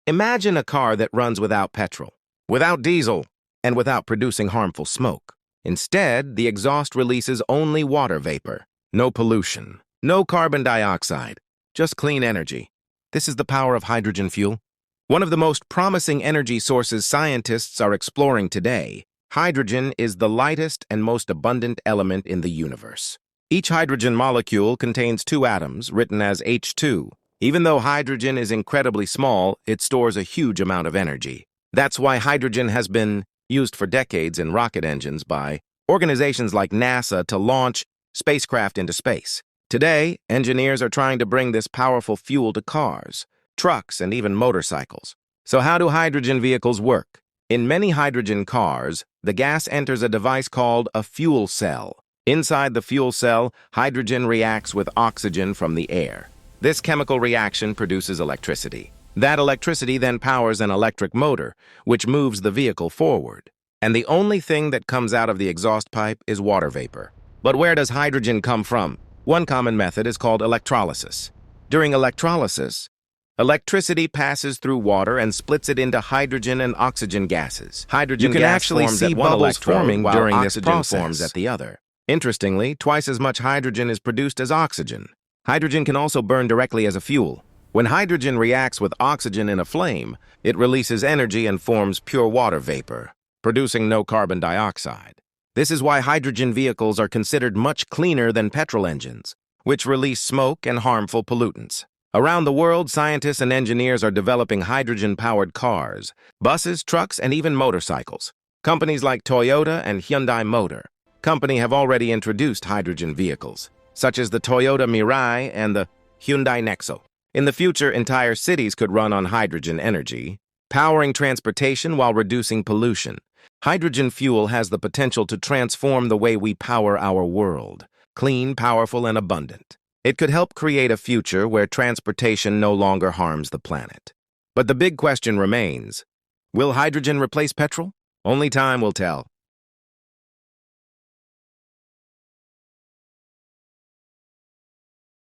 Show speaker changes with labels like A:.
A: Imagine a car that runs without petrol, without diesel, and without producing harmful smoke. Instead, the exhaust releases only water vapor. No pollution, no carbon dioxide, just clean energy. This is the power of hydrogen fuel. One of the most promising energy sources scientists are exploring today. Hydrogen is the lightest and most abundant element in the universe. Each hydrogen molecule contains two atoms, written as H2. Even though hydrogen is incredibly small, it stores a huge amount of energy. That's why hydrogen has been used for decades in rocket engines by organizations like NASA to launch spacecraft into space. Today, engineers are trying to bring this powerful fuel to cars, trucks, and even motorcycles. So how do hydrogen vehicles work? In many hydrogen cars, the gas enters a device called a fuel cell. Inside the fuel cell, hydrogen reacts with oxygen from the air. This chemical reaction produces electricity. That electricity then powers an electric motor, which moves the vehicle forward. And the only thing that comes out of the exhaust pipe is water vapor. But where does hydrogen come from? One common method is called electrolysis. During electrolysis, electricity passes through water and splits it into hydrogen and oxygen gases. Hydrogen You can gas actually forms see at one bubbles electrode, forming while during this oxygen process forms at the other. Interestingly, twice as much hydrogen is produced as oxygen. Hydrogen can also burn directly as a fuel. When hydrogen reacts with oxygen in a flame, it releases energy and forms pure water vapor, producing no carbon dioxide. This is why hydrogen vehicles are considered much cleaner than petrol engines, which release smoke and harmful pollutants. Around the world, scientists and engineers are developing hydrogen-powered cars, buses, trucks, and even motorcycles. Companies like Toyota and Hyundai Motor Company have already introduced hydrogen vehicles, such as the Toyota Mirai and the Hyundai Nexo. In the future, entire cities could run on hydrogen energy, powering transportation while reducing pollution. Hydrogen fuel has the potential to transform the way we power our world, clean, powerful, and abundant. It could help create a future where transportation no longer harms the planet. But the big question remains, will hydrogen replace petrol? Only time will tell.